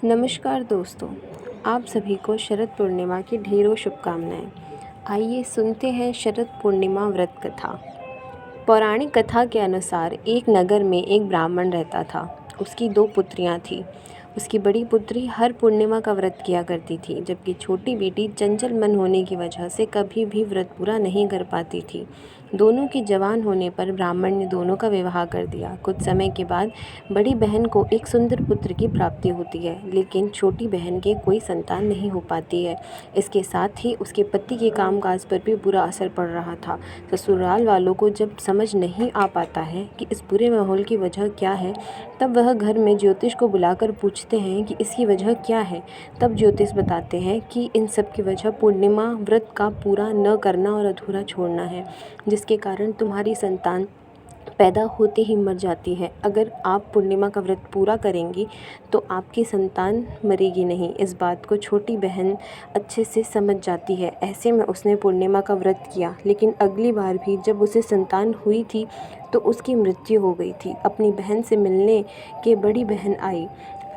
नमस्कार दोस्तों, आप सभी को शरद पूर्णिमा की ढेरों शुभकामनाएं। आइए सुनते हैं शरद पूर्णिमा व्रत कथा। पौराणिक कथा के अनुसार एक नगर में एक ब्राह्मण रहता था। उसकी 2 पुत्रियां थीं। उसकी बड़ी पुत्री हर पूर्णिमा का व्रत किया करती थी, जबकि छोटी बेटी चंचल मन होने की वजह से कभी भी व्रत पूरा नहीं कर पाती थी। दोनों के जवान होने पर ब्राह्मण ने दोनों का विवाह कर दिया। कुछ समय के बाद बड़ी बहन को एक सुंदर पुत्र की प्राप्ति होती है, लेकिन छोटी बहन के कोई संतान नहीं हो पाती है। इसके साथ ही उसके पति के कामकाज पर भी बुरा असर पड़ रहा था। ससुराल वालों को जब समझ नहीं आ पाता है कि इस बुरे माहौल की वजह क्या है, तब वह घर में ज्योतिष को बुलाकर पूछते हैं कि इसकी वजह क्या है। तब ज्योतिष बताते हैं कि इन सब की वजह पूर्णिमा व्रत का पूरा न करना और अधूरा छोड़ना है, जिसके कारण तुम्हारी संतान पैदा होते ही मर जाती है। अगर आप पूर्णिमा का व्रत पूरा करेंगी तो आपकी संतान मरेगी नहीं। इस बात को छोटी बहन अच्छे से समझ जाती है। ऐसे में उसने पूर्णिमा का व्रत किया, लेकिन अगली बार भी जब उसे संतान हुई थी तो उसकी मृत्यु हो गई थी। अपनी बहन से मिलने के बड़ी बहन आई।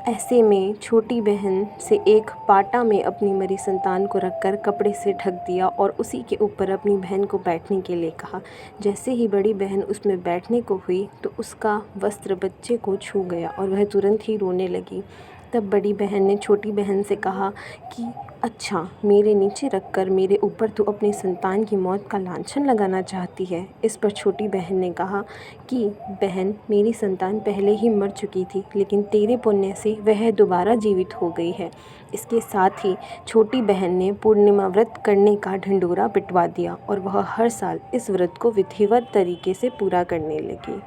ऐसे में छोटी बहन से एक पाटा में अपनी मरी संतान को रखकर कपड़े से ढक दिया और उसी के ऊपर अपनी बहन को बैठने के लिए कहा। जैसे ही बड़ी बहन उसमें बैठने को हुई तो उसका वस्त्र बच्चे को छू गया और वह तुरंत ही रोने लगी। तब बड़ी बहन ने छोटी बहन से कहा कि अच्छा, मेरे नीचे रखकर मेरे ऊपर तू अपनी संतान की मौत का लांछन लगाना चाहती है। इस पर छोटी बहन ने कहा कि बहन, मेरी संतान पहले ही मर चुकी थी, लेकिन तेरे पुण्य से वह दोबारा जीवित हो गई है। इसके साथ ही छोटी बहन ने पूर्णिमा व्रत करने का ढिंढोरा पिटवा दिया और वह हर साल इस व्रत को विधिवत तरीके से पूरा करने लगी।